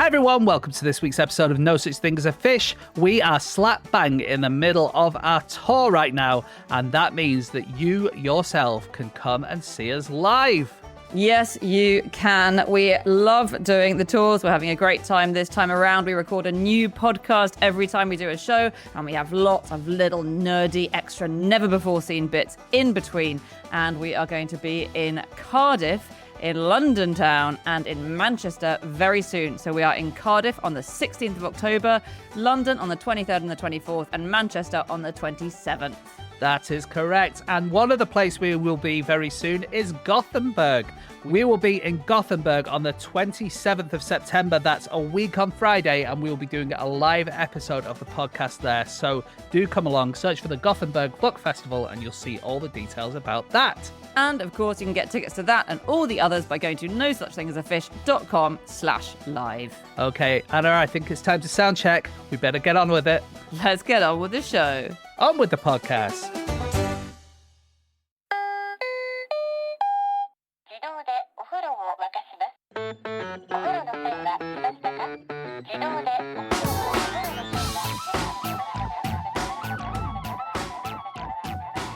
Hi everyone, welcome to this week's episode of No Such Thing as a Fish. We are slap bang in the middle of our tour right now, and that means that you yourself can come and see us live. Yes, you can. We love doing the tours. We're having a great time this time around. We record a new podcast every time we do a show, and we have lots of little nerdy, extra, never-before-seen bits in between. And we are going to be in Cardiff, in London town, and in Manchester very soon. So we are in Cardiff on the 16th of October, London on the 23rd and the 24th, and Manchester on the 27th. That is correct. And one of the places we will be very soon is Gothenburg. We will be in Gothenburg on the 27th of September. That's a week on Friday, and we will be doing a live episode of the podcast there. So do come along, search for the Gothenburg Book Festival, and you'll see all the details about that. And of course, you can get tickets to that and all the others by going to nosuchthingasafish.com/live. Okay, Anna, I think it's time to sound check. We better get on with it. Let's get on with the show. On with the podcast.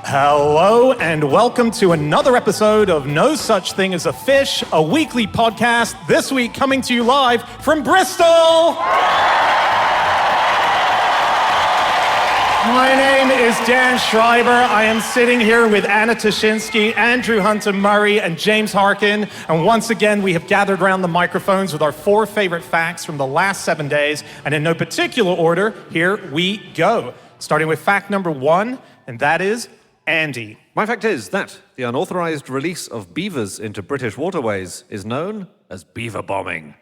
Hello and welcome to another episode of No Such Thing as a Fish, a weekly podcast, this week coming to you live from Bristol! My name is Dan Schreiber. I am sitting here with Anna Toshinsky, Andrew Hunter-Murray, and James Harkin. And once again, we have gathered around the microphones with our 4 favorite facts from the last 7 days. And in no particular order, here we go. Starting with fact number 1, and that is Andy. My fact is that the unauthorized release of beavers into British waterways is known as beaver bombing.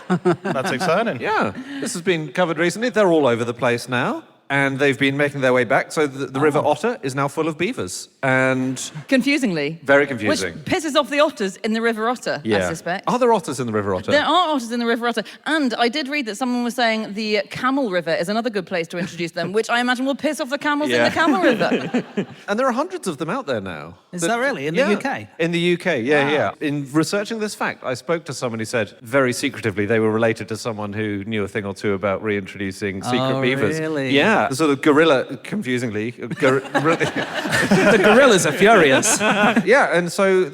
That's exciting. Yeah, this has been covered recently. They're all over the place now, and they've been making their way back. So the River Otter is now full of beavers, and Confusingly. very confusing. Which pisses off the otters in the River Otter, I suspect. Are there otters in the River Otter? There are otters in the River Otter. And I did read that someone was saying the Camel River is another good place to introduce them, which I imagine will piss off the camels in the Camel River. And there are hundreds of them out there now. Is that really? In the UK? In the UK, yeah. In researching this fact, I spoke to someone who said, very secretively, they were related to someone who knew a thing or two about reintroducing secret beavers. Really? Yeah, the sort of gorilla, confusingly. The gorillas are furious. Yeah, and so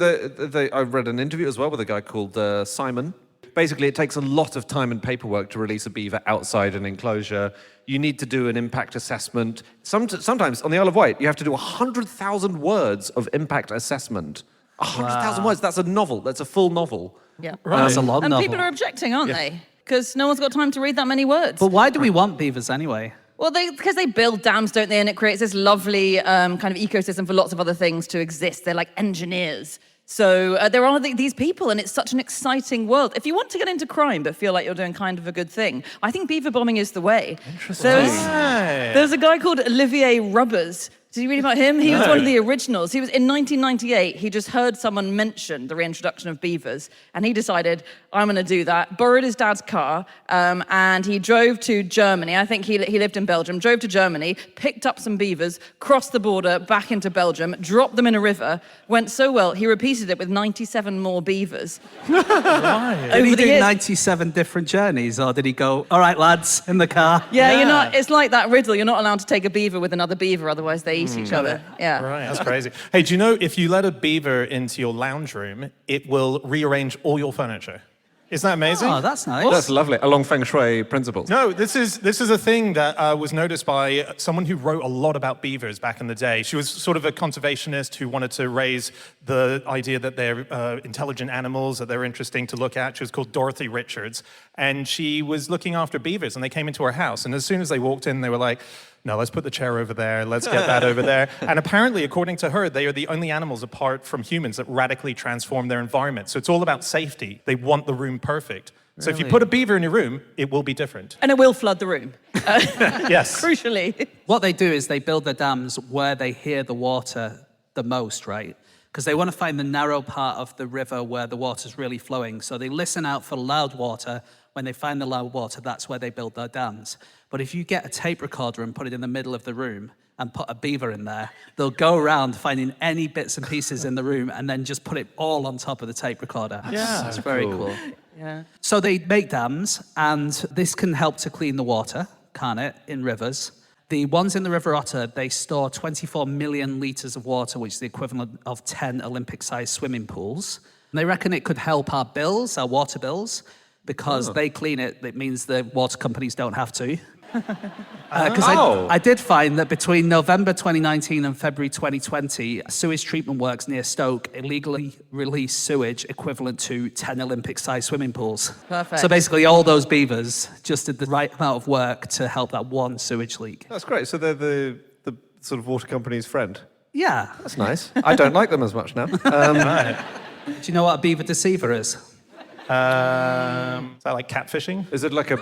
I read an interview as well with a guy called Simon. Basically, it takes a lot of time and paperwork to release a beaver outside an enclosure. You need to do an impact assessment. Sometimes, on the Isle of Wight, you have to do 100,000 words of impact assessment. 100,000 words, that's a novel. That's a full novel. Yeah. Right. That's a long And novel. people are objecting, aren't they? Because no one's got time to read that many words. But why do we want beavers anyway? Well, because they build dams, don't they? And it creates this lovely kind of ecosystem for lots of other things to exist. They're like engineers. So there are these people, and it's such an exciting world. If you want to get into crime but feel like you're doing kind of a good thing, I think beaver bombing is the way. Interesting. There's a guy called Olivier Rubbers. Did you read about him? He was one of the originals. He was in 1998. He just heard someone mention the reintroduction of beavers, and he decided, I'm going to do that. Borrowed his dad's car, and he drove to Germany. I think he lived in Belgium. Drove to Germany, picked up some beavers, crossed the border back into Belgium, dropped them in a river. Went so well, he repeated it with 97 more beavers. Right. Did he do 97 different journeys, or did he go, all right, lads, in the car? Yeah, it's like that riddle. You're not allowed to take a beaver with another beaver, otherwise they eat each other. Yeah. Right, that's crazy. Hey, do you know if you let a beaver into your lounge room, it will rearrange all your furniture? Isn't that amazing? Oh, that's nice. That's lovely, along feng shui principles. No, this is a thing that was noticed by someone who wrote a lot about beavers back in the day. She was sort of a conservationist who wanted to raise the idea that they're intelligent animals, that they're interesting to look at. She was called Dorothy Richards, and she was looking after beavers, and they came into her house, and as soon as they walked in, they were like, no, let's put the chair over there, let's get that over there. And apparently, according to her, they are the only animals apart from humans that radically transform their environment. So it's all about safety. They want the room perfect. So if you put a beaver in your room, it will be different. And it will flood the room. Yes. Crucially. What they do is they build their dams where they hear the water the most, right? because they want to find the narrow part of the river where the water's really flowing. So they listen out for loud water. When they find the loud water, that's where they build their dams. But if you get a tape recorder and put it in the middle of the room and put a beaver in there, they'll go around finding any bits and pieces in the room and then just put it all on top of the tape recorder. Yeah. It's very cool. Yeah. So they make dams, and this can help to clean the water, can't it, in rivers. The ones in the River Otter, they store 24 million litres of water, which is the equivalent of 10 Olympic-sized swimming pools. And they reckon it could help our bills, our water bills, because they clean it. It means the water companies don't have to. Because I did find that between November 2019 and February 2020, sewage treatment works near Stoke illegally released sewage equivalent to 10 Olympic-sized swimming pools. Perfect. So basically all those beavers just did the right amount of work to help that one sewage leak. That's great. So they're the sort of water company's friend. Yeah. That's nice. I don't like them as much now. Do you know what a beaver deceiver is? Is that like catfishing? Is it like a...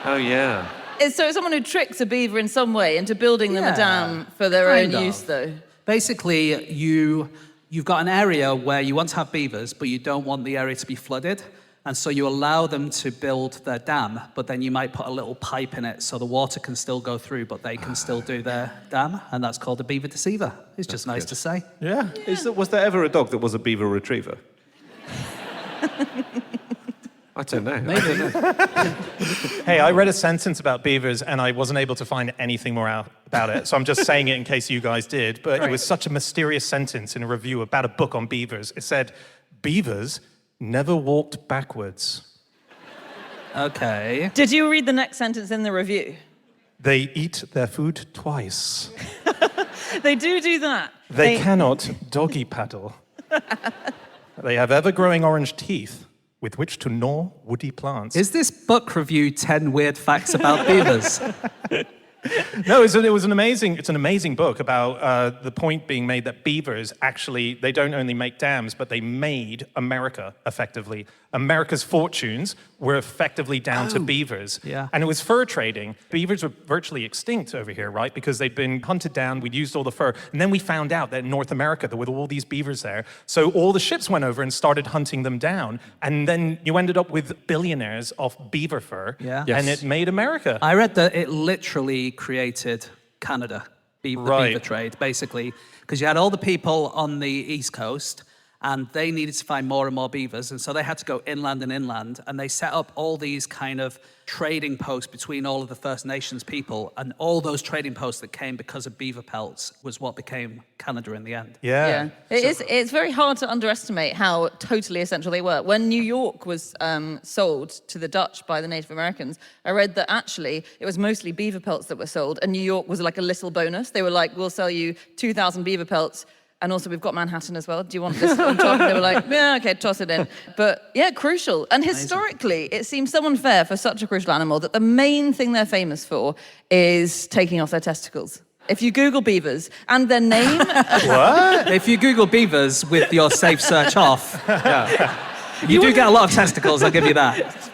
Oh, yeah. So it's someone who tricks a beaver in some way into building them a dam for their own use, though. Basically, you've got an area where you want to have beavers, but you don't want the area to be flooded. And so you allow them to build their dam, but then you might put a little pipe in it so the water can still go through, but they can still do their dam. And that's called a beaver deceiver. It's just nice to say. Yeah. Was there ever a dog that was a beaver retriever? I don't know. Maybe. Hey, I read a sentence about beavers and I wasn't able to find anything more out about it. So I'm just saying it in case you guys did. But it was such a mysterious sentence in a review about a book on beavers. It said, beavers never walked backwards. Okay. Did you read the next sentence in the review? They eat their food twice. They do that. They cannot doggy paddle. They have ever-growing orange teeth with which to gnaw woody plants. Is this book review 10 weird facts about beavers? No, it's an amazing book about the point being made that beavers actually, they don't only make dams, but they made America effectively. America's fortunes were effectively down to beavers. Yeah. And it was fur trading. Beavers were virtually extinct over here, right? Because they'd been hunted down, we'd used all the fur. And then we found out that in North America, there were all these beavers there. So all the ships went over and started hunting them down. And then you ended up with billionaires off beaver fur. Yeah. And it made America. I read that it literally created Canada, the beaver trade, basically, because you had all the people on the East Coast, and they needed to find more and more beavers, and so they had to go inland, and they set up all these kind of trading posts between all of the First Nations people, and all those trading posts that came because of beaver pelts was what became Canada in the end. Yeah. It's very hard to underestimate how totally essential they were. When New York was sold to the Dutch by the Native Americans, I read that actually it was mostly beaver pelts that were sold, and New York was like a little bonus. They were like, we'll sell you 2,000 beaver pelts, and also we've got Manhattan as well. Do you want this on top? They were like, yeah, okay, toss it in. But yeah, crucial. And historically, it seems so unfair for such a crucial animal that the main thing they're famous for is taking off their testicles. If you Google beavers and their name... What? If you Google beavers with your safe search off, you do get a lot of testicles, I'll give you that.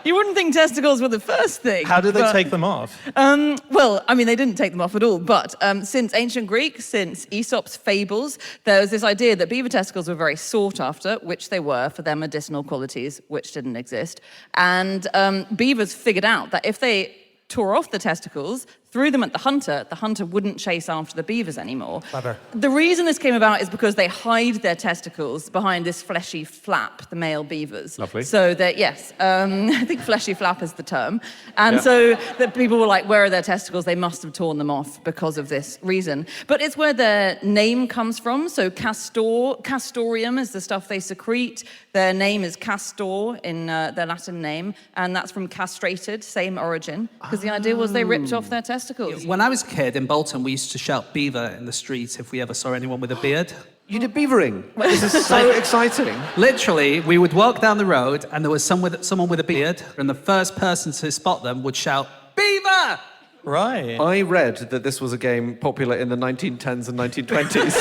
You wouldn't think testicles were the first thing. How did they take them off? Well, I mean, they didn't take them off at all, but since ancient Greek, since Aesop's fables, there was this idea that beaver testicles were very sought after, which they were for their medicinal qualities, which didn't exist. And beavers figured out that if they tore off the testicles, threw them at the hunter wouldn't chase after the beavers anymore. Clever. The reason this came about is because they hide their testicles behind this fleshy flap, the male beavers. Lovely. So that, yes, I think fleshy flap is the term. And so that people were like, where are their testicles? They must have torn them off because of this reason. But it's where their name comes from. So castorium is the stuff they secrete. Their name is castor in their Latin name. And that's from castrated, same origin. Because the idea was they ripped off their testicles. When I was a kid in Bolton, we used to shout beaver in the street if we ever saw anyone with a beard. You did beavering. This is so exciting. Literally, we would walk down the road and there was someone with a beard, and the first person to spot them would shout, "Beaver!" Right. I read that this was a game popular in the 1910s and 1920s.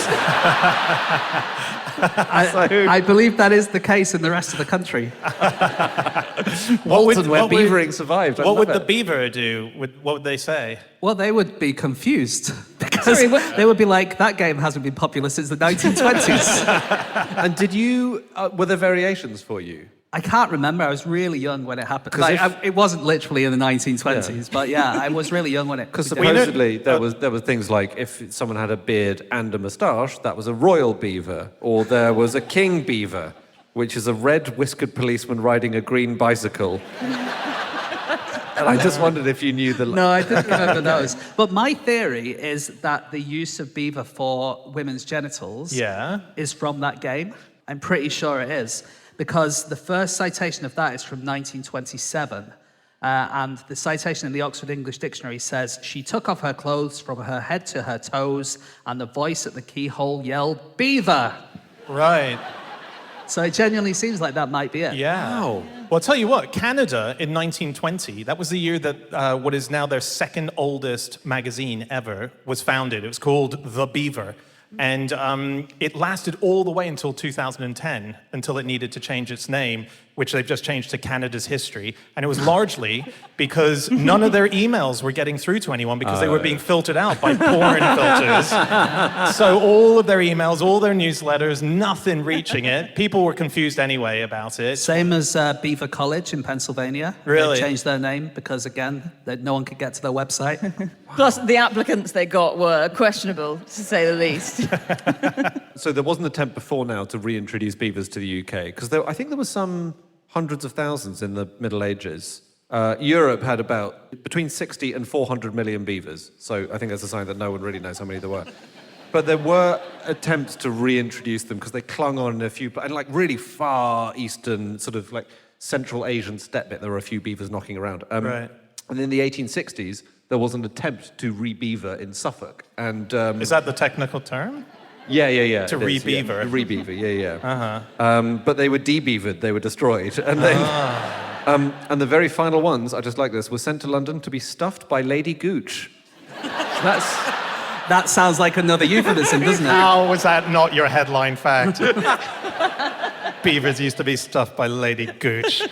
I believe that is the case in the rest of the country. Bolton, where beavering survived. What would the beaver do? What would they say? Well, they would be confused Sorry, They would be like, that game hasn't been popular since the 1920s. And did you, were there variations for you? I can't remember. I was really young when it happened. 'Cause It wasn't literally in the 1920s, but yeah, I was really young when it. Because we did it. supposedly there were things like if someone had a beard and a moustache, that was a royal beaver, or there was a king beaver, which is a red whiskered policeman riding a green bicycle. And I just wondered if you knew the... No, I didn't remember those. But my theory is that the use of beaver for women's genitals is from that game. I'm pretty sure it is. Because the first citation of that is from 1927. And the citation in the Oxford English Dictionary says, she took off her clothes from her head to her toes, and the voice at the keyhole yelled, Beaver! Right. So it genuinely seems like that might be it. Yeah. Wow. Well, I'll tell you what, Canada in 1920, that was the year that what is now their second oldest magazine ever was founded. It was called The Beaver. And it lasted all the way until 2010, until it needed to change its name, which they've just changed to Canada's History. And it was largely because none of their emails were getting through to anyone because they were being filtered out by porn filters. So all of their emails, all their newsletters, nothing reaching it. People were confused anyway about it. Same as Beaver College in Pennsylvania. Really? They changed their name because, again, no one could get to their website. Plus, the applicants they got were questionable, to say the least. So there was an attempt before now to reintroduce beavers to the UK, because I think there was some hundreds of thousands in the Middle Ages. Europe had about between 60 and 400 million beavers, so I think that's a sign that no one really knows how many there were. But there were attempts to reintroduce them because they clung on in a few, and like really far eastern, sort of like Central Asian steppe bit, there were a few beavers knocking around. Right. And in the 1860s, there was an attempt to re-beaver in Suffolk. And Is that the technical term? Yeah. To it is, re-beaver. Yeah. Re-beaver, yeah. But they were de-beavered, they were destroyed. And then, and the very final ones, I just like this, were sent to London to be stuffed by Lady Gooch. That sounds like another euphemism, doesn't it? How was that not your headline fact? Beavers used to be stuffed by Lady Gooch.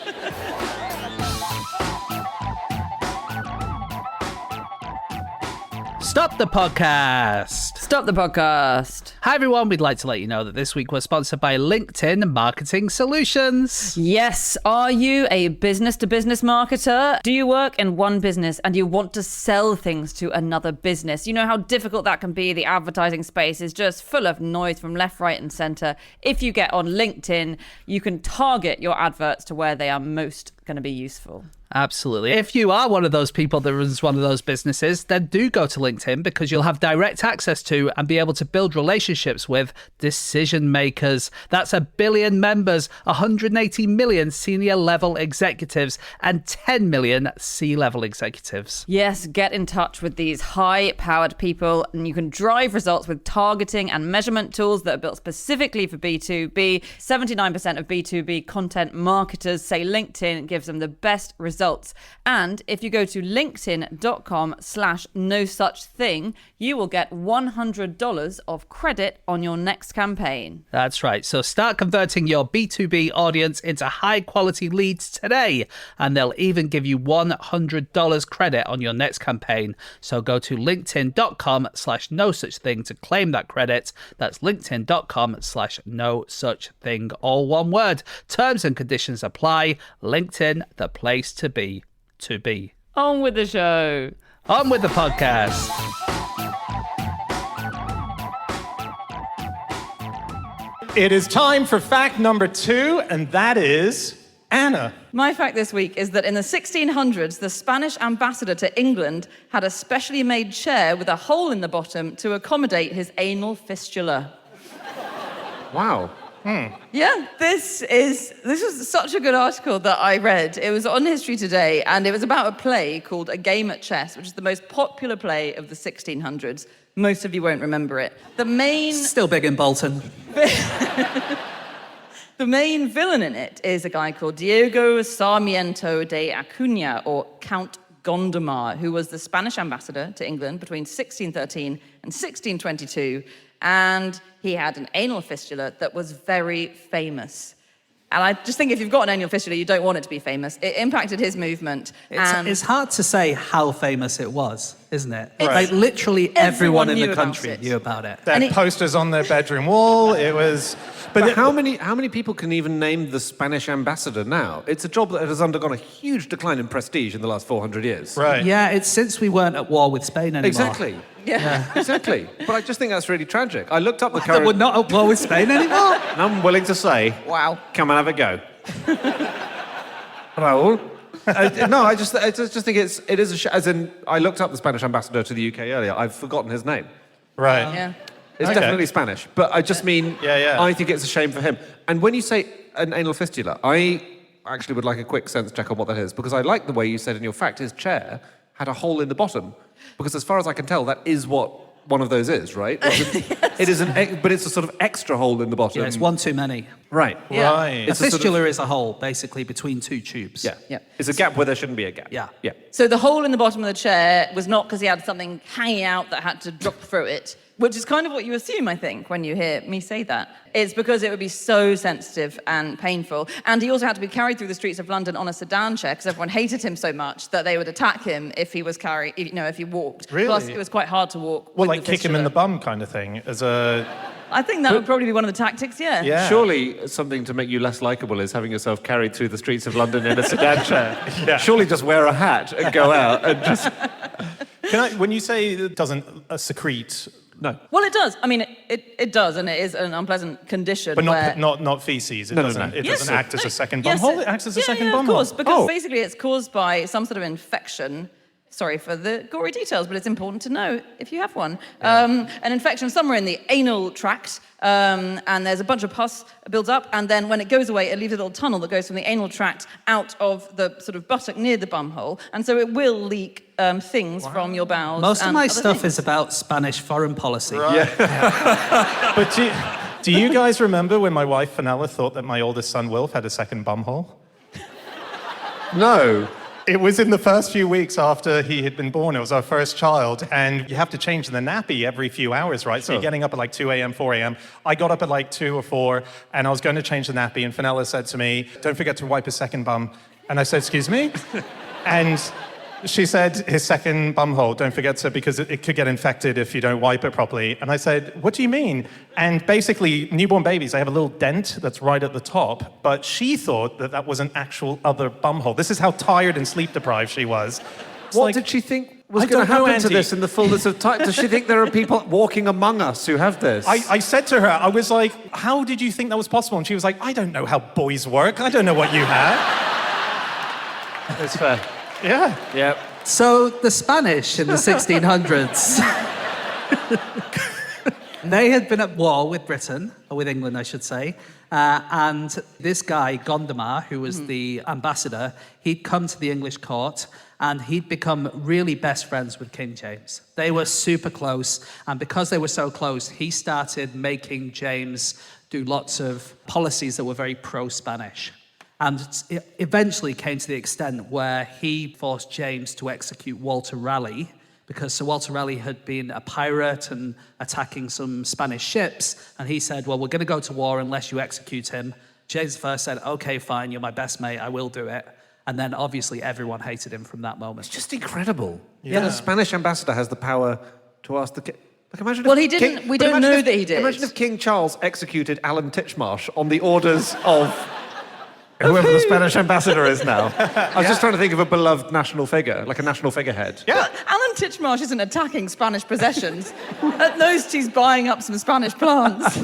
Stop the podcast. Stop the podcast. Hi, everyone. We'd like to let you know that this week we're sponsored by LinkedIn Marketing Solutions. Yes. Are you a business-to-business marketer? Do you work in one business and you want to sell things to another business? You know how difficult that can be. The advertising space is just full of noise from left, right, and center. If you get on LinkedIn, you can target your adverts to where they are most going to be useful. Absolutely. If you are one of those people that runs one of those businesses, then do go to LinkedIn because you'll have direct access to and be able to build relationships with decision makers. That's 1 billion members, 180 million senior level executives, and 10 million C-level executives. Yes, get in touch with these high-powered people and you can drive results with targeting and measurement tools that are built specifically for B2B. 79% of B2B content marketers say LinkedIn gives them the best results. And if you go to linkedin.com/no-such-thing, you will get $100 of credit on your next campaign. That's right. So start converting your B2B audience into high quality leads today, and they'll even give you $100 credit on your next campaign. So go to linkedin.com/no-such-thing to claim that credit. That's linkedin.com/no-such-thing, all one word. Terms and conditions apply. LinkedIn, the place to be. On with the show. On with the podcast. It is time for fact number 2, and that is Anna. My fact this week is that in the 1600s, the Spanish ambassador to England had a specially made chair with a hole in the bottom to accommodate his anal fistula. Wow. Yeah, this was such a good article that I read. It was on History Today, and it was about a play called A Game at Chess, which is the most popular play of the 1600s. Most of you won't remember it. Still big in Bolton. The main villain in it is a guy called Diego Sarmiento de Acuña, or Count Gondomar, who was the Spanish ambassador to England between 1613 and 1622, and he had an anal fistula that was very famous. And I just think if you've got an anal fistula, you don't want it to be famous. It impacted his movement. It's hard to say how famous it was, isn't it? Right. Like literally everyone in knew the about country it. knew about it. They had posters on their bedroom wall. It was... But how many people can even name the Spanish ambassador now? It's a job that has undergone a huge decline in prestige in the last 400 years. Right. Yeah, it's since we weren't at war with Spain anymore. Exactly. Yeah. Exactly. But I just think that's really tragic. I looked up the That current... we're not at war with Spain anymore. And I'm willing to say, Wow. come and have a go. Raul? No, I just think it is as in, I looked up the Spanish ambassador to the UK earlier. I've forgotten his name. Right. Yeah. It's Okay. definitely Spanish. But I just mean, Yeah. I think it's a shame for him. And when you say an anal fistula, I actually would like a quick sense check on what that is, because I like the way you said in your fact his chair had a hole in the bottom. Because as far as I can tell, that is what one of those is, right? It is but it's a sort of extra hole in the bottom. Yeah, it's one too many. Right. Yeah. Right. A It's a sort of- fistula is a hole, basically, between two tubes. Yeah. Yeah. It's a gap where there shouldn't be a gap. Yeah. Yeah. So the hole in the bottom of the chair was not because he had something hanging out that had to drop through it, which is kind of what you assume, I think, when you hear me say that. It's because it would be so sensitive and painful. And he also had to be carried through the streets of London on a sedan chair because everyone hated him so much that they would attack him if he was if he walked. Really? Plus, it was quite hard to walk. Well, with like the kick him in fistula. the bum kind of thing, as a... I think that would probably be one of the tactics, yeah. Yeah. Surely something to make you less likable is having yourself carried through the streets of London in a sedan chair. Yeah. Surely just wear a hat and go out and just... When you say it doesn't secrete... No. Well, it does. I mean, it does, and it is an unpleasant condition. But where... not feces. It No, no, doesn't. no. It Yes. doesn't act as a second Yes, bum hole. It acts as a second yeah, bum of hole. course, because Oh. basically it's caused by some sort of infection. Sorry for the gory details, but it's important to know if you have one. An infection somewhere in the anal tract, and there's a bunch of pus builds up, and then when it goes away, it leaves a little tunnel that goes from the anal tract out of the sort of buttock near the bum hole, and so it will leak things from your bowels. Most of and my other stuff things. is about Spanish foreign policy. Right. But do you guys remember when my wife Fenella thought that my oldest son Wilf had a second bum hole? No. It was in the first few weeks after he had been born. It was our first child, and you have to change the nappy every few hours, right? So you're getting up at like 2 a.m., 4 a.m. I got up at like 2 or 4, and I was going to change the nappy, and Fenella said to me, "Don't forget to wipe his second bum." And I said, "Excuse me?" And she said, "His second bum hole, don't forget to, because it could get infected if you don't wipe it properly." And I said, "What do you mean?" And basically, newborn babies, they have a little dent that's right at the top, but she thought that that was an actual other bum hole. This is how tired and sleep deprived she was. It's What like- did she think was I going to don't know, happen to Andy. this in the fullness of time? Does she think there are people walking among us who have this? I said to her, I was like, "How did you think that was possible?" And she was like, "I don't know how boys work. I don't know what you have." It's fair. Yeah. Yeah. So the Spanish in the 1600s, they had been at war with Britain, or with England, I should say. And this guy, Gondomar, who was the ambassador, he'd come to the English court and he'd become really best friends with King James. They were super close. And because they were so close, he started making James do lots of policies that were very pro-Spanish. And it eventually came to the extent where he forced James to execute Walter Raleigh, because Sir Walter Raleigh had been a pirate and attacking some Spanish ships. And he said, "Well, we're going to go to war unless you execute him." James I said, "Okay, fine, you're my best mate, I will do it." And then obviously everyone hated him from that moment. Just incredible. Yeah. That a Spanish ambassador has the power to ask the king. Like, imagine if Well, he didn't- we but don't imagine know if- that he did. Imagine if King Charles executed Alan Titchmarsh on the orders of whoever the Spanish ambassador is now. I was just trying to think of a beloved national figure, like a national figurehead. Yeah. Alan Titchmarsh isn't attacking Spanish possessions. At most, he's buying up some Spanish plants.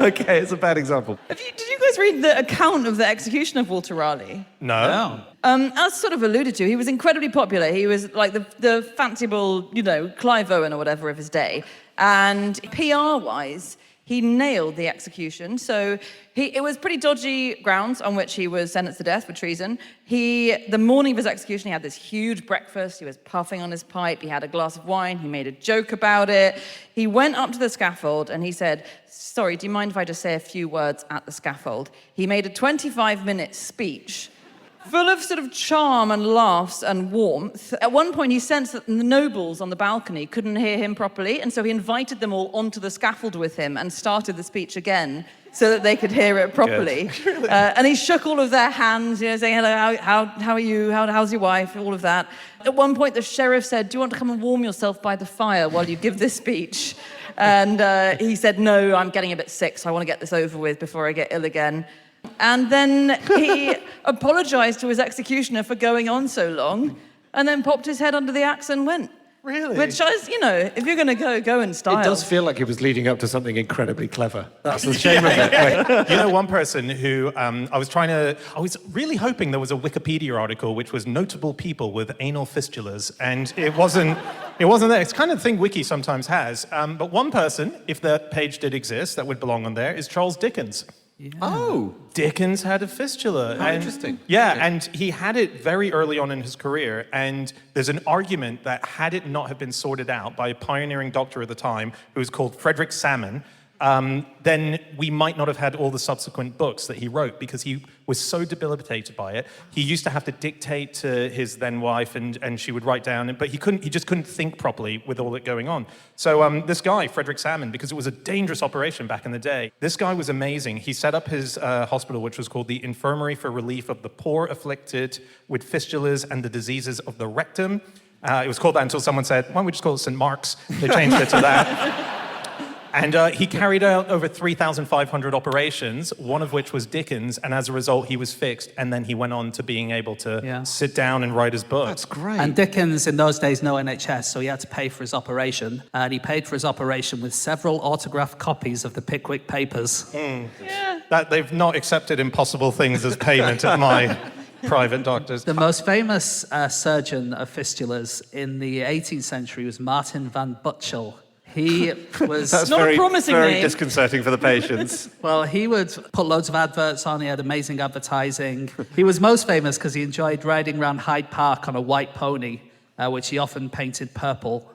Okay, it's a bad example. Did you guys read the account of the execution of Walter Raleigh? No. As sort of alluded to, he was incredibly popular. He was like the fanciful, Clive Owen or whatever of his day. And PR-wise, he nailed the execution. So it was pretty dodgy grounds on which he was sentenced to death for treason. The morning of his execution, he had this huge breakfast. He was puffing on his pipe. He had a glass of wine. He made a joke about it. He went up to the scaffold and he said, "Sorry, do you mind if I just say a few words at the scaffold?" He made a 25-minute speech full of sort of charm and laughs and warmth. At one point, he sensed that the nobles on the balcony couldn't hear him properly, and so he invited them all onto the scaffold with him and started the speech again. so that they could hear it properly. And he shook all of their hands, saying, hello, how are you? How's your wife? All of that. At one point, the sheriff said, do you want to come and warm yourself by the fire while you give this speech? And he said, no, I'm getting a bit sick, so I want to get this over with before I get ill again. And then he apologized to his executioner for going on so long, and then popped his head under the axe and went. Really? Which is, if you're going to go in style. It does feel like it was leading up to something incredibly clever. That's the shame of it. You know, one person who I was really hoping there was a Wikipedia article which was notable people with anal fistulas, and it wasn't there. It's the kind of thing Wiki sometimes has. But one person, if that page did exist, that would belong on there, is Charles Dickens. Yeah. Oh. Dickens had a fistula. How interesting. Yeah, Okay. and he had it very early on in his career, and there's an argument that had it not have been sorted out by a pioneering doctor at the time who was called Frederick Salmon, then we might not have had all the subsequent books that he wrote, because he was so debilitated by it. He used to have to dictate to his then wife, and she would write down, but he just couldn't think properly with all that going on. So this guy, Frederick Salmon, because it was a dangerous operation back in the day, this guy was amazing. He set up his hospital, which was called the Infirmary for Relief of the Poor Afflicted with Fistulas and the Diseases of the Rectum. It was called that until someone said, why don't we just call it St. Mark's? They changed it to that. And he carried out over 3,500 operations, one of which was Dickens, and as a result, he was fixed, and then he went on to being able to sit down and write his book. That's great. And Dickens, in those days, no NHS, so he had to pay for his operation. And he paid for his operation with several autographed copies of the Pickwick Papers. That they've not accepted impossible things as payment at my private doctors. The most famous surgeon of fistulas in the 18th century was Martin van Butchel. He was... That's Not a very, promising very name. disconcerting for the patients. Well, he would put loads of adverts on. He had amazing advertising. He was most famous because he enjoyed riding around Hyde Park on a white pony, which he often painted purple.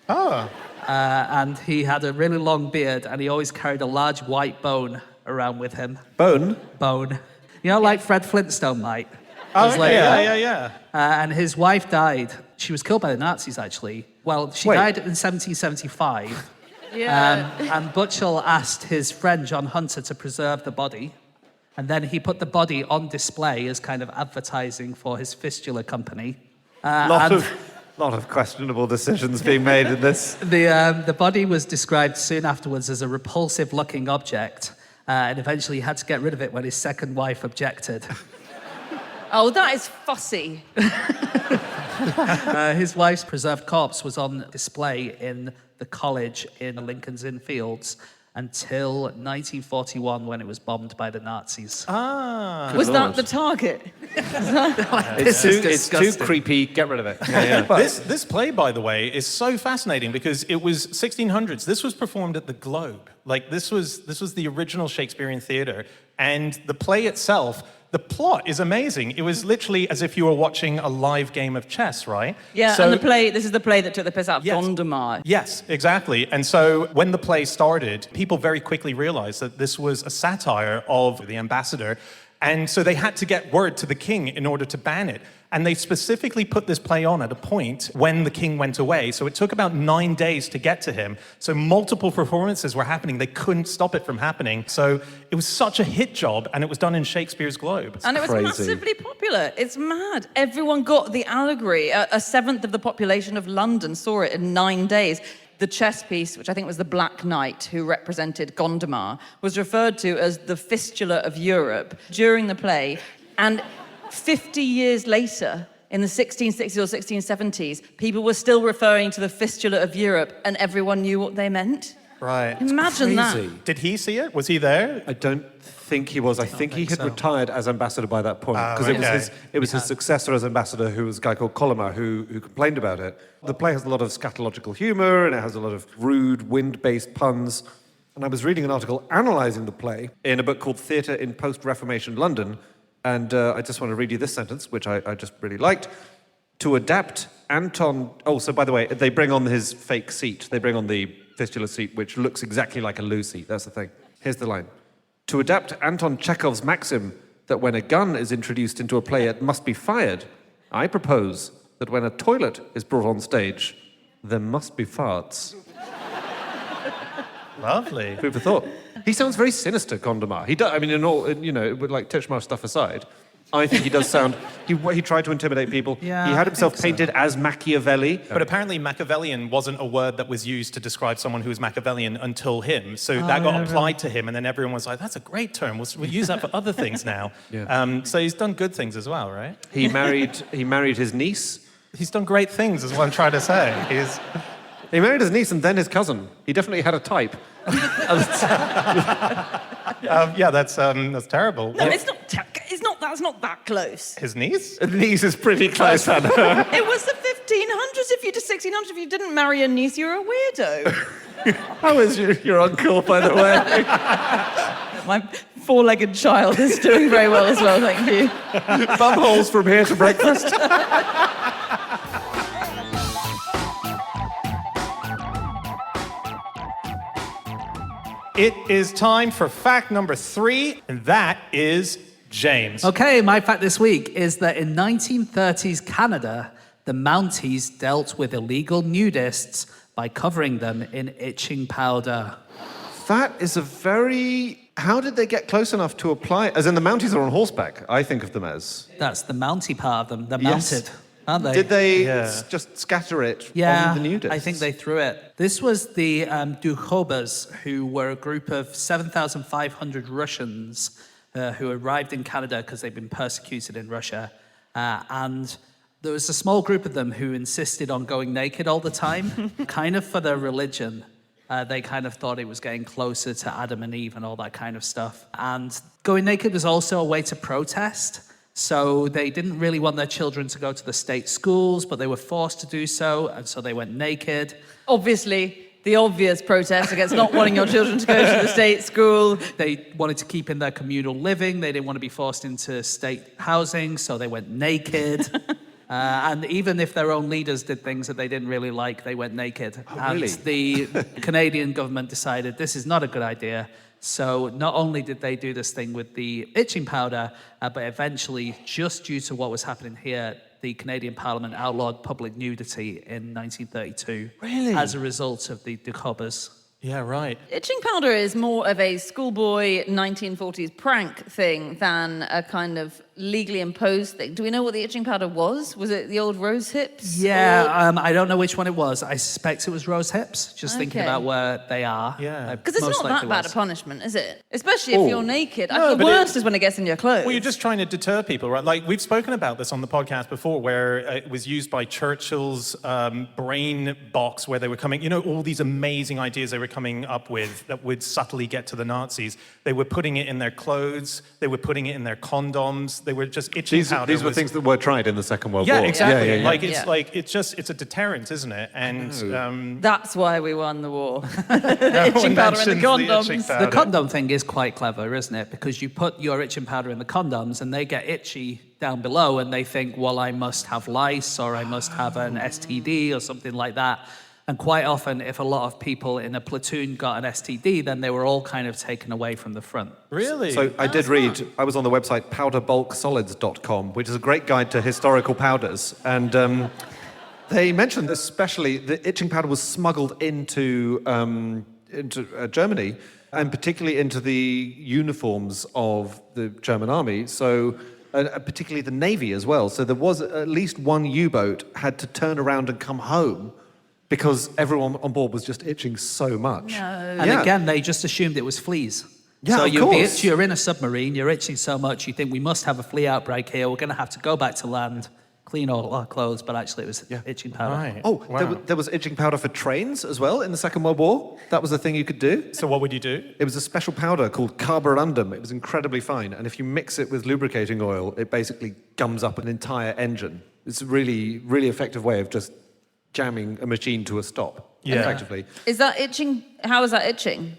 Oh. And he had a really long beard, and he always carried a large white bone around with him. Bone? Bone. You know, like Fred Flintstone might. Oh, was like yeah. And his wife died. She was killed by the Nazis, actually. Well, she died in 1775. And Butchell asked his friend John Hunter to preserve the body. And then he put the body on display as kind of advertising for his fistula company. Lot of questionable decisions being made in this. The body was described soon afterwards as a repulsive-looking object. And eventually he had to get rid of it when his second wife objected. Oh, that is fussy. His wife's preserved corpse was on display in the college in Lincoln's Inn Fields until 1941 when it was bombed by the Nazis. Was that the target? It's too creepy. Get rid of it. This play, by the way, is so fascinating because it was 1600s. This was performed at the Globe. Like, this was the original Shakespearean theater. And the play itself, the plot is amazing. It was literally as if you were watching a live game of chess, right? Yeah, and this is the play that took the piss out of Gondomar. Yes, exactly. And so when the play started, people very quickly realized that this was a satire of the ambassador. And so they had to get word to the king in order to ban it. And they specifically put this play on at a point when the king went away. So it took about 9 days to get to him. So multiple performances were happening. They couldn't stop it from happening. So it was such a hit job, and it was done in Shakespeare's Globe. And it was massively popular. It's mad. Everyone got the allegory. A seventh of the population of London saw it in 9 days. The chess piece, which I think was the Black Knight, who represented Gondomar, was referred to as the fistula of Europe during the play. And 50 years later, in the 1660s or 1670s, people were still referring to the fistula of Europe, and everyone knew what they meant. Right. Imagine that. Did he see it? Was he there? I don't think he was. I think he had retired as ambassador by that point, because it was his successor as ambassador, who was a guy called Colomar, who complained about it. The play has a lot of scatological humor, and it has a lot of rude, wind-based puns. And I was reading an article analysing the play in a book called Theatre in Post-Reformation London, and I just want to read you this sentence, which I just really liked. To adapt Anton... Oh, so by the way, they bring on his fake seat. They bring on the fistula seat, which looks exactly like a loo seat. That's the thing. Here's the line. To adapt Anton Chekhov's maxim that when a gun is introduced into a play, it must be fired, I propose that when a toilet is brought on stage, there must be farts. Lovely. Food for thought. He sounds very sinister, Gondomar. He does. I mean, in all, with like Titchmarsh stuff aside, I think he does sound. He tried to intimidate people. Yeah, he had I himself think so. painted as Machiavelli. But apparently Machiavellian wasn't a word that was used to describe someone who was Machiavellian until him. So that got applied to him, and then everyone was like, that's a great term. We'll use that for other things now. So he's done good things as well, right? He married his niece. He's done great things, is what I'm trying to say. He married his niece and then his cousin. He definitely had a type. Yeah, that's terrible. No, it's not. That's not that close. His niece? His niece is pretty close, Hannah. It was the 1500s. If you did 1600s, if you didn't marry a niece, you're a weirdo. How is your uncle, by the way? My four-legged child is doing very well as well, thank you. Bum holes from here to breakfast. It is time for fact number 3, and that is James. Okay, my fact this week is that in 1930s Canada, the Mounties dealt with illegal nudists by covering them in itching powder. That is a very... How did they get close enough to apply? As in, the Mounties are on horseback, I think of them as. That's the Mountie part of them. They're Yes. mounted, aren't they? Did they Yeah. just scatter it Yeah, on the nudists? I think they threw it. This was the Dukhobas, who were a group of 7,500 Russians who arrived in Canada because they'd been persecuted in Russia. And there was a small group of them who insisted on going naked all the time, kind of for their religion. They kind of thought it was getting closer to Adam and Eve and all that kind of stuff. And going naked was also a way to protest. So they didn't really want their children to go to the state schools, but they were forced to do so, and so they went naked. Obviously, the obvious protest against not wanting your children to go to the state school. They wanted to keep in their communal living. They didn't want to be forced into state housing, so they went naked. And even if their own leaders did things that they didn't really like, they went naked. And really? the Canadian government decided this is not a good idea. So not only did they do this thing with the itching powder, but eventually, just due to what was happening here, the Canadian Parliament outlawed public nudity in 1932. Really? As a result of the Dukhobas. Yeah, right. Itching powder is more of a schoolboy 1940s prank thing than a kind of legally imposed thing. Do we know what the itching powder was? Was it the old rose hips? Yeah, I don't know which one it was. I suspect it was rose hips, just thinking Okay. about where they are. Yeah. Because it's Most not that likely bad a was. punishment, is it? Especially if you're naked. No, The but worst is when it gets in your clothes. Well, you're just trying to deter people, right? Like, we've spoken about this on the podcast before, where it was used by Churchill's brain box, where they were coming, all these amazing ideas they were coming up with that would subtly get to the Nazis. They were putting it in their clothes, they were putting it in their condoms, they were just itching powder. These were things that were tried in the Second World Yeah, War. exactly. Yeah. Like, it's a deterrent, isn't it? And That's why we won the war. no Itching one powder in the mentions condoms. itching The powder. condom thing is quite clever, isn't it? Because you put your itching powder in the condoms and they get itchy down below and they think, well, I must have lice or I must have an STD or something like that. And quite often, if a lot of people in a platoon got an STD, then they were all kind of taken away from the front. Really? So I did read, I was on the website powderbulksolids.com, which is a great guide to historical powders. And they mentioned especially the itching powder was smuggled into Germany, and particularly into the uniforms of the German army. So particularly the Navy as well. So there was at least one U-boat had to turn around and come home because everyone on board was just itching so much. No. And again, they just assumed it was fleas. Yeah, so of course. you're in a submarine, you're itching so much, you think we must have a flea outbreak here, we're going to have to go back to land, clean all our clothes, but actually it was itching powder. Right. Oh, Wow. there was itching powder for trains as well in the Second World War. That was the thing you could do. So what would you do? It was a special powder called carborundum. It was incredibly fine. And if you mix it with lubricating oil, it basically gums up an entire engine. It's a really, really effective way of just jamming a machine to a stop, effectively. Is that itching? How is that itching?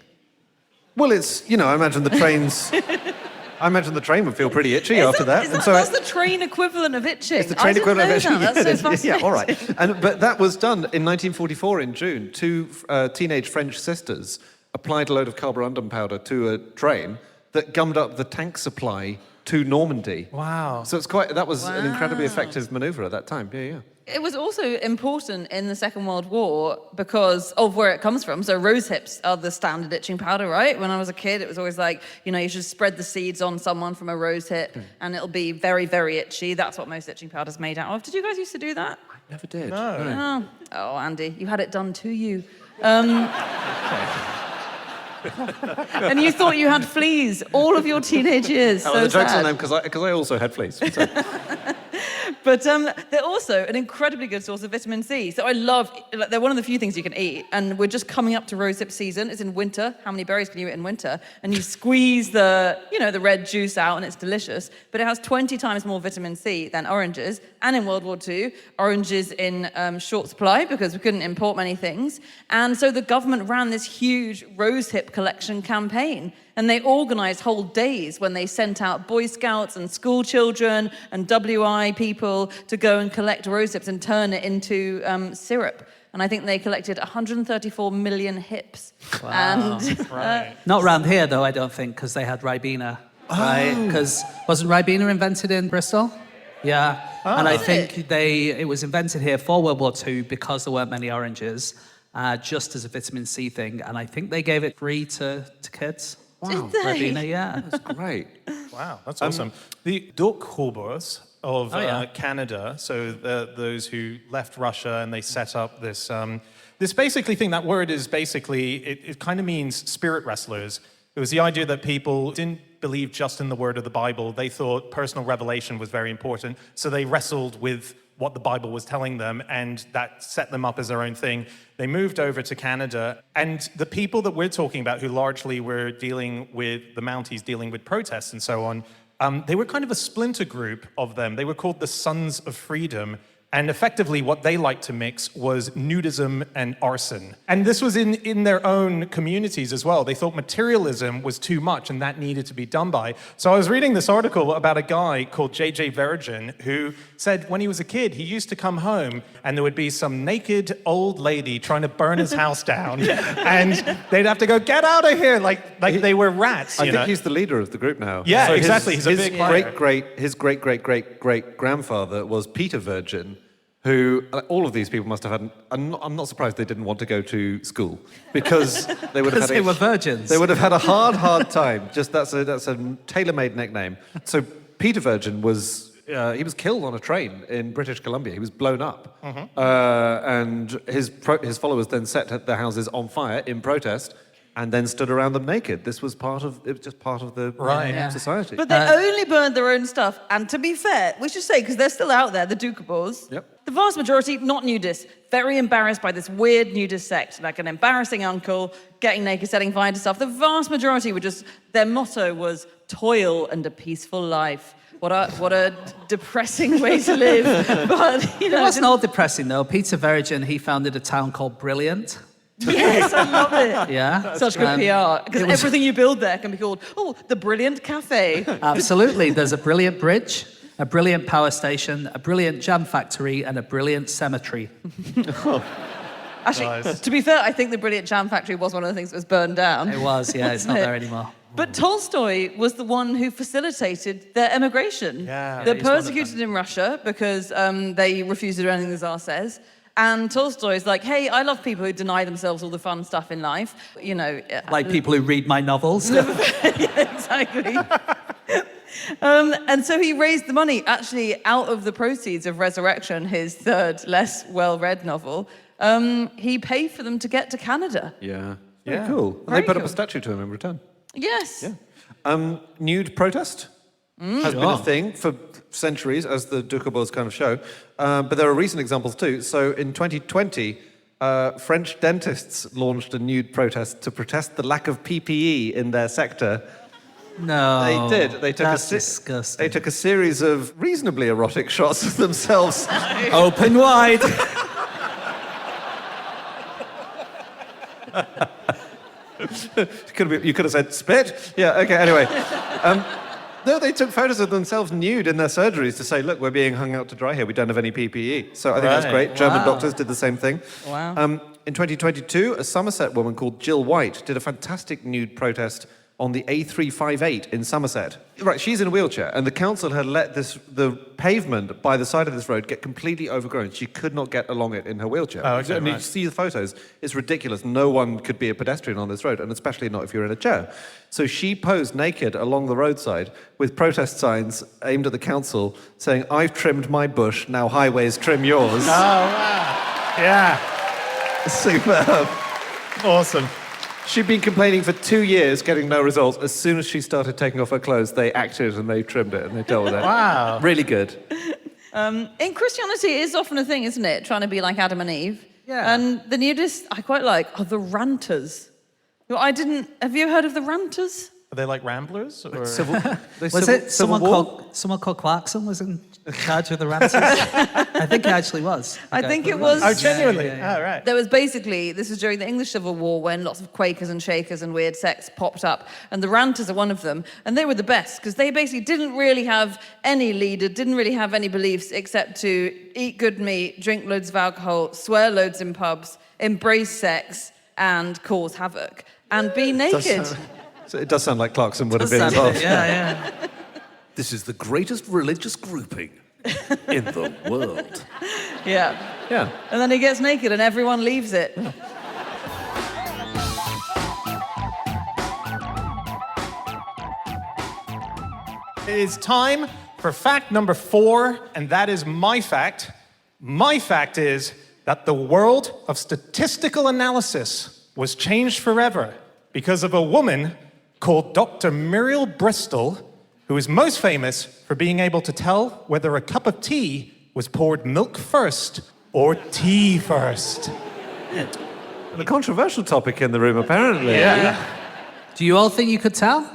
Well, it's, I imagine the trains... I imagine the train would feel pretty itchy after that. That's the train equivalent of itching. It's the train equivalent of itching. That. That's so fascinating. Yeah, all right. But that was done in 1944 in June. Two teenage French sisters applied a load of carborundum powder to a train that gummed up the tank supply to Normandy. Wow. So that was an incredibly effective maneuver at that time. Yeah. It was also important in the Second World War because of where it comes from. So rose hips are the standard itching powder, right? When I was a kid, it was always like, you should spread the seeds on someone from a rose hip and it'll be very, very itchy. That's what most itching powder's made out of. Did you guys used to do that? I never did. No. Oh, Andy, you had it done to you. And you thought you had fleas all of your teenage years. Oh, so the joke's sad. on them because I also had fleas. So. But they're also an incredibly good source of vitamin C. So I love, they're one of the few things you can eat. And we're just coming up to rosehip season. It's in winter. How many berries can you eat in winter? And you squeeze the red juice out and it's delicious. But it has 20 times more vitamin C than oranges. And in World War II, oranges in short supply because we couldn't import many things. And so the government ran this huge rosehip collection campaign. And they organized whole days when they sent out Boy Scouts and school children and WI people to go and collect rosehips and turn it into syrup. And I think they collected 134 million hips. Wow. And Right. Not round here, though, I don't think, because they had Ribena, right? Because wasn't Ribena invented in Bristol? Yeah. And I think it was invented here for World War II because there weren't many oranges, just as a vitamin C thing. And I think they gave it free to kids. Wow. Did they? Ribena, yeah. That's great. Wow, that's awesome. The Dukhorbos of yeah. Canada, so those who left Russia and they set up this this basically thing. That word is basically, it kind of means spirit wrestlers. It was the idea that people didn't believe just in the word of the Bible. They thought personal revelation was very important, so they wrestled with what the Bible was telling them, and that set them up as their own thing. They moved over to Canada, and the people that we're talking about who largely were dealing with the Mounties, dealing with protests and so on, they were kind of a splinter group of them. They were called the Sons of Freedom, and effectively what they liked to mix was nudism and arson. And this was in their own communities as well. They thought materialism was too much and that needed to be done by. So I was reading this article about a guy called J.J. Virgin who said when he was a kid, he used to come home and there would be some naked old lady trying to burn his house down. And they'd have to go, get out of here, like they were rats. I think he's the leader of the group now. Yeah, So exactly. He's a His big player. great-great-great-great-grandfather was Peter Virgin, who all of these people must have had. I'm not surprised they didn't want to go to school because they would have had. Because they were virgins. They would have had a hard time. Just that's a tailor-made nickname. So Peter Virgin was. He was killed on a train in British Columbia. He was blown up, and his followers then set their houses on fire in protest, and then stood around them naked. This was just part of the society. But they only burned their own stuff. And to be fair, we should say, because they're still out there, the Dukhorbos. Yep. The vast majority, not nudists, very embarrassed by this weird nudist sect, like an embarrassing uncle, getting naked, setting fire to stuff. The vast majority were just, their motto was toil and a peaceful life. What a depressing way to live. But, It wasn't all depressing, though. Peter Virgin, he founded a town called Brilliant. Yes, I love it. Yeah. Such good PR. Because everything you build there can be called, the Brilliant Cafe. Absolutely. There's a brilliant bridge, a brilliant power station, a brilliant jam factory, and a brilliant cemetery. Actually, Nice. to be fair, I think the Brilliant Jam Factory was one of the things that was burned down. It was, yeah. It's not there anymore. But Tolstoy was the one who facilitated their emigration. Yeah. They're He's one of persecuted in Russia because they refused to do anything the Tsar says. And Tolstoy's like, hey, I love people who deny themselves all the fun stuff in life. Like people who read my novels. Yeah, exactly. And so he raised the money, actually, out of the proceeds of Resurrection, his third, less well-read novel. He paid for them to get to Canada. Yeah. Yeah. Cool. And Very they put up cool. a statue to him in return. Yes. Yeah. Nude protest has been a thing for centuries, as the Dukhorbos kind of show. But there are recent examples too. So in 2020, French dentists launched a nude protest to protest the lack of PPE in their sector. No. They did. They took That's disgusting. They took a series of reasonably erotic shots of themselves. Open wide. You could have said spit. Yeah. Okay. Anyway. No, they took photos of themselves nude in their surgeries to say, look, we're being hung out to dry here. We don't have any PPE. So I think that's Right. great. German Wow. doctors did the same thing. Wow. In 2022, a Somerset woman called Jill White did a fantastic nude protest on the A358 in Somerset. Right, she's in a wheelchair, and the council had let the pavement by the side of this road get completely overgrown. She could not get along it in her wheelchair. Oh, okay, and you right. see the photos, it's ridiculous. No one could be a pedestrian on this road, and especially not if you're in a chair. So she posed naked along the roadside with protest signs aimed at the council saying, "I've trimmed my bush, now highways trim yours." Oh, wow. Yeah. Superb. Awesome. She'd been complaining for 2 years, getting no results. As soon as she started taking off her clothes, they acted and they trimmed it and they dealt with it. Wow. Really good. In Christianity, it is often a thing, isn't it? Trying to be like Adam and Eve. Yeah. And the nudists I quite like are the ranters. Have you heard of the ranters? Are they like ramblers? Or? Someone called Clarkson was in charge of the Ramses? I think it actually was. I think it was. Oh, genuinely? Yeah. Oh, right. There was basically, this was during the English Civil War when lots of Quakers and Shakers and weird sects popped up. And the Ranters are one of them. And they were the best because they basically didn't really have any leader, didn't really have any beliefs except to eat good meat, drink loads of alcohol, swear loads in pubs, embrace sex, and cause havoc. And be naked. So it does sound like Clarkson would have been involved. Yeah. This is the greatest religious grouping in the world. Yeah. Yeah. And then he gets naked and everyone leaves it. It is time for fact number 4, and that is my fact. My fact is that the world of statistical analysis was changed forever because of a woman called Dr. Muriel Bristol, who is most famous for being able to tell whether a cup of tea was poured milk first or tea first. A controversial topic in the room, apparently. Yeah. Do you all think you could tell?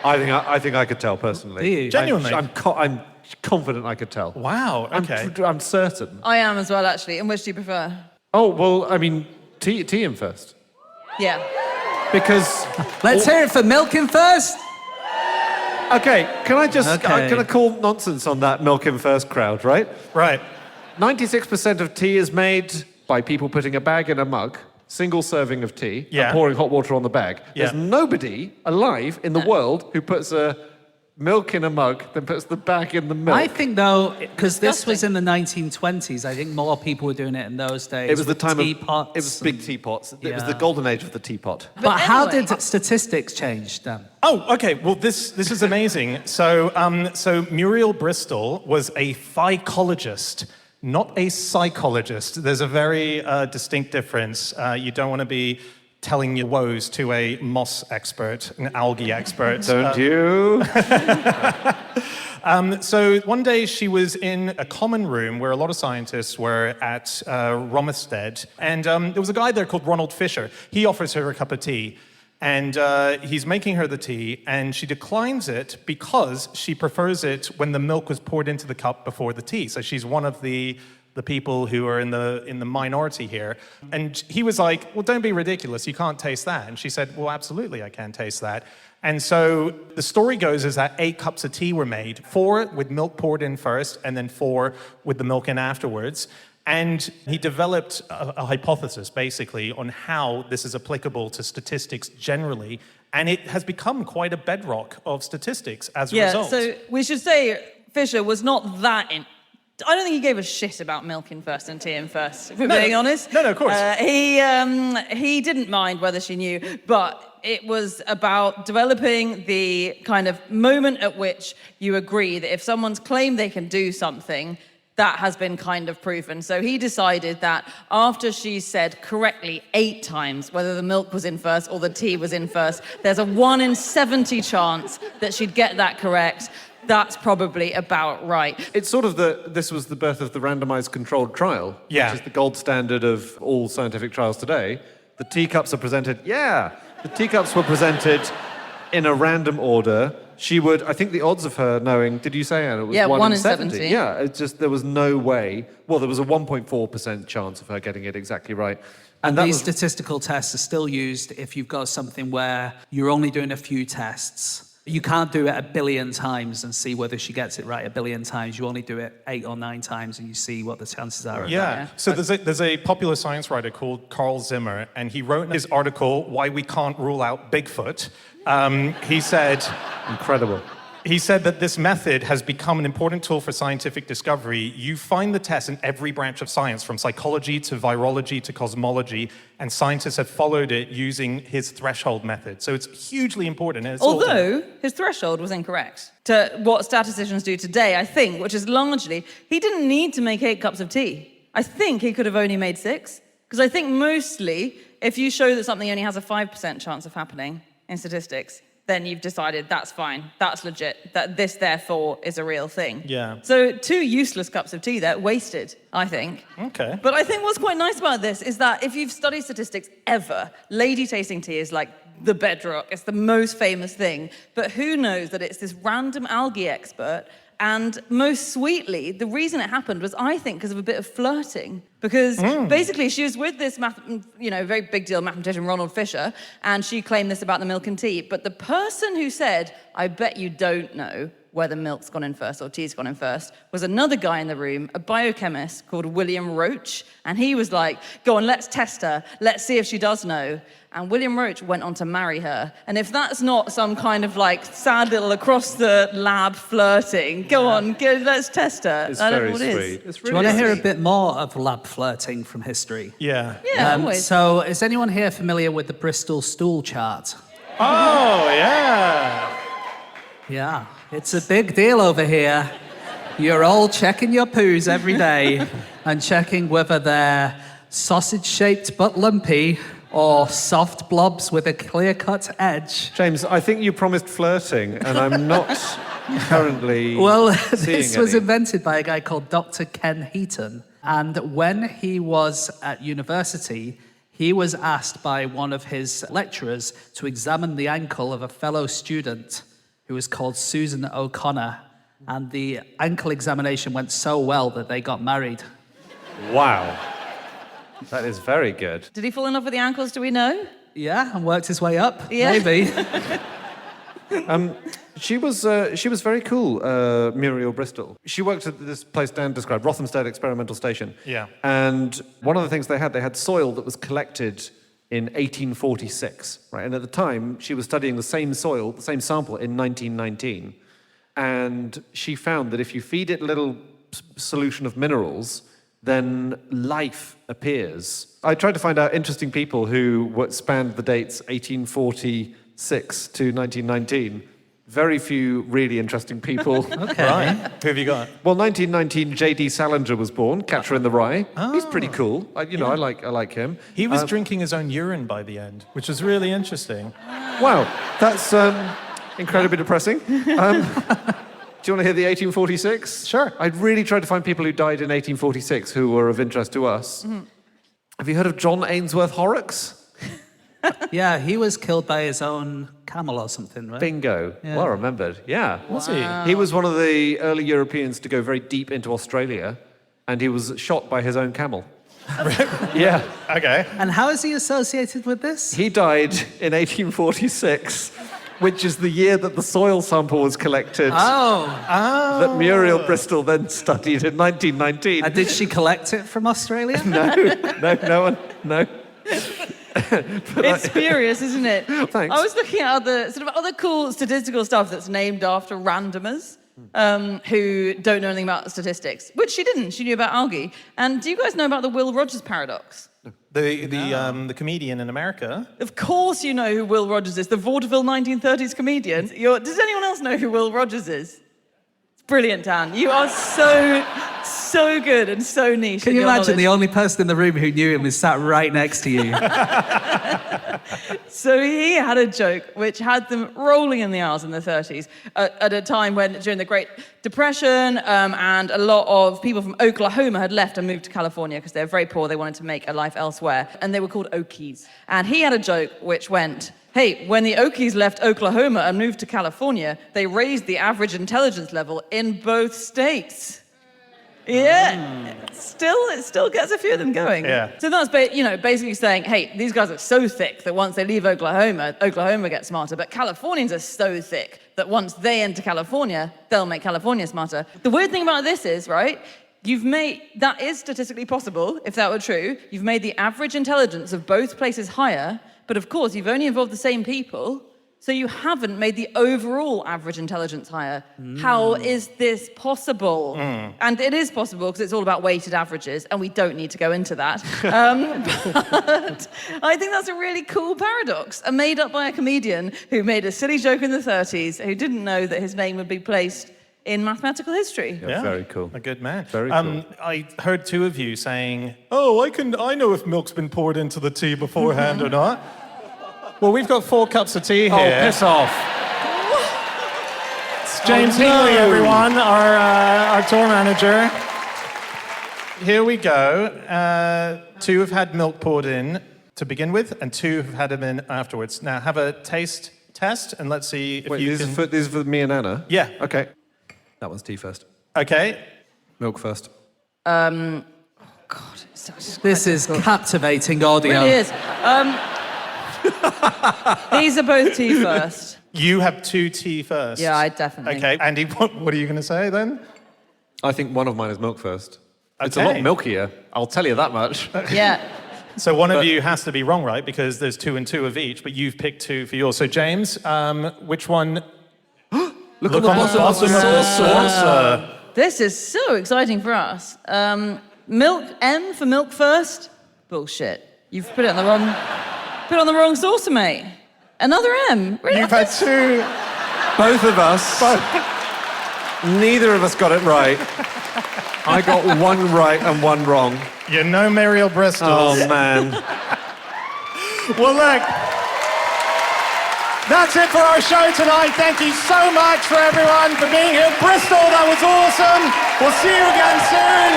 I think I could tell personally. Do you? Genuinely? I'm confident I could tell. Wow, okay. I'm certain. I am as well, actually. And which do you prefer? Oh, well, I mean, tea in first. Yeah. Because... Let's hear it for milking first. Okay, can I just... Okay. Can I call nonsense on that milk in first crowd, right? Right. 96% of tea is made by people putting a bag in a mug, single serving of tea, Yeah. and pouring hot water on the bag. Yeah. There's nobody alive in the world who puts a milk in a mug, then puts the bag in the milk. I think, though, because this was in the 1920s, I think more people were doing it in those days. It was the with time teapots. It was big teapots. It was Yeah. the golden age of the teapot. But how anyway. did statistics change then? Oh, okay. Well, this is amazing. So Muriel Bristol was a phycologist, not a psychologist. There's a very distinct difference. You don't want to be telling your woes to a moss expert, an algae expert. Don't you? So one day she was in a common room where a lot of scientists were at Romerstead, and there was a guy there called Ronald Fisher. He offers her a cup of tea, and he's making her the tea, and she declines it because she prefers it when the milk was poured into the cup before the tea. So she's one of the people who are in the minority here. And he was like, well, don't be ridiculous, you can't taste that. And she said, well, absolutely, I can taste that. And so the story goes is that 8 cups of tea were made, 4 with milk poured in first, and then 4 with the milk in afterwards. And he developed a hypothesis, basically, on how this is applicable to statistics generally. And it has become quite a bedrock of statistics as a result. So we should say Fisher was not that I don't think he gave a shit about milk in first and tea in first, if we're being honest. No, of course. He didn't mind whether she knew, but it was about developing the kind of moment at which you agree that if someone's claimed they can do something, that has been kind of proven. So he decided that after she said correctly 8 times whether the milk was in first or the tea was in first, there's a 1 in 70 chance that she'd get that correct. That's probably about right. It's sort of this was the birth of the randomized controlled trial, Yeah. which is the gold standard of all scientific trials today. The teacups are presented, the teacups were presented in a random order. I think the odds of her knowing, did you say, Anna, it was 1 in 70? Yeah, it's just, there was no way. Well, there was a 1.4% chance of her getting it exactly right. And these statistical tests are still used if you've got something where you're only doing a few tests. You can't do it a billion times and see whether she gets it right a billion times. You only do it 8 or 9 times and you see what the chances are of Yeah. that. So there's a popular science writer called Carl Zimmer, and he wrote in his article, Why We Can't Rule Out Bigfoot. He said... Incredible. He said that this method has become an important tool for scientific discovery. You find the test in every branch of science, from psychology to virology to cosmology, and scientists have followed it using his threshold method. So it's hugely important. And it's Although his threshold was incorrect to what statisticians do today, I think, which is largely, he didn't need to make 8 cups of tea. I think he could have only made 6. Because I think mostly, if you show that something only has a 5% chance of happening in statistics, then you've decided that's fine, that's legit, that this therefore is a real thing. Yeah. So 2 useless cups of tea there, wasted, I think. Okay. But I think what's quite nice about this is that if you've studied statistics ever, lady tasting tea is like the bedrock, it's the most famous thing. But who knows that it's this random algae expert. And most sweetly, the reason it happened was, I think, because of a bit of flirting. Because basically, she was with this, very big deal mathematician, Ronald Fisher, and she claimed this about the milk and tea. But the person who said, I bet you don't know whether milk's gone in first or tea's gone in first, was another guy in the room, a biochemist called William Roach. And he was like, go on, let's test her. Let's see if she does know. And William Roach went on to marry her. And if that's not some kind of like sad little across the lab flirting, go on, let's test her. It's I don't very know what it sweet. is. It's Do you want to hear a sweet. bit more of lab flirting from history? Yeah. Yeah, always. So is anyone here familiar with the Bristol stool chart? Oh, yeah. Yeah, it's a big deal over here. You're all checking your poos every day and checking whether they're sausage-shaped but lumpy or soft blobs with a clear-cut edge. James, I think you promised flirting, and I'm not currently Well, seeing this was any. invented by a guy called Dr. Ken Heaton. And when he was at university, he was asked by one of his lecturers to examine the ankle of a fellow student who was called Susan O'Connor. And the ankle examination went so well that they got married. Wow. That is very good. Did he fall in love with the ankles, do we know? Yeah, and worked his way up, Yeah. maybe. She was very cool, Muriel Bristol. She worked at this place Dan described, Rothamsted Experimental Station. Yeah. And one of the things they had soil that was collected in 1846, right? And at the time, she was studying the same soil, the same sample in 1919. And she found that if you feed it a little solution of minerals, then life appears. I tried to find out interesting people who spanned the dates 1846 to 1919. Very few really interesting people. Okay. Right. Who have you got? Well, 1919, J.D. Salinger was born, Catcher in the Rye. He's pretty cool. I like him. He was drinking his own urine by the end, which was really interesting. Wow, that's incredibly depressing. Do you want to hear the 1846? Sure. I'd really tried to find people who died in 1846 who were of interest to us. Have you heard of John Ainsworth Horrocks? Yeah, he was killed by his own camel or something, right? Bingo. Yeah. Well remembered. Yeah. Was he? He was one of the early Europeans to go very deep into Australia, and he was shot by his own camel. Yeah. Okay. And how is he associated with this? He died in 1846, which is the year that the soil sample was collected that Muriel Bristol then studied in 1919. And did she collect it from Australia? No. It's furious, isn't it? Thanks. I was looking at other cool statistical stuff that's named after randomers who don't know anything about statistics, which she didn't. She knew about algae. And do you guys know about the Will Rogers paradox? The comedian in America. Of course you know who Will Rogers is, the vaudeville 1930s comedian. Does anyone else know who Will Rogers is? It's brilliant, Dan. You are so good and so niche. Can you imagine the only person in the room who knew him is sat right next to you? So he had a joke which had them rolling in the R's in the 30s at a time when, during the Great Depression, and a lot of people from Oklahoma had left and moved to California because they were very poor. They wanted to make a life elsewhere, and they were called Okies. And he had a joke which went, hey, when the Okies left Oklahoma and moved to California, they raised the average intelligence level in both states. Yeah, it still gets a few of them going. Yeah. So that's basically saying, hey, these guys are so thick that once they leave Oklahoma gets smarter, but Californians are so thick that once they enter California, they'll make California smarter. The weird thing about this is, right, that is statistically possible, if that were true. You've made the average intelligence of both places higher, but of course, you've only involved the same people, so you haven't made the overall average intelligence higher. How is this possible? And it is possible because it's all about weighted averages, and we don't need to go into that. But I think that's a really cool paradox, made up by a comedian who made a silly joke in the 30s, who didn't know that his name would be placed in mathematical history. Yeah, very cool. A good man. Very cool. I heard two of you saying, "Oh, I know if milk's been poured into the tea beforehand or not." Well, we've got 4 cups of tea here. Oh, piss off. It's James Healy, everyone, our tour manager. Here we go. 2 have had milk poured in to begin with, and 2 have had them in afterwards. Now, have a taste test, and let's see if you can... This is for me and Anna? Yeah. Okay. That one's tea first. Okay. Milk first. God, This is captivating audio. it is. These are both tea first. You have 2 tea first. Yeah, I definitely. Okay, Andy, what are you going to say then? I think one of mine is milk first. It's a Okay. lot milkier, I'll tell you that much. Yeah. So one of you has to be wrong, right? Because there's 2 and 2 of each, but you've picked 2 for yours. So James, which one? Look on the bottom of the saucer. This is so exciting for us. M for milk first? Bullshit. You've put it on the wrong saucer, mate. Another M. Really? You've had 2. Both of us. Neither of us got it right. I got 1 right and 1 wrong. You're no Muriel Bristol. Oh, man. Well, look. That's it for our show tonight. Thank you so much for everyone for being here. Bristol, that was awesome. We'll see you again soon.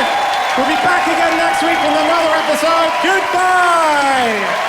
We'll be back again next week with another episode. Goodbye.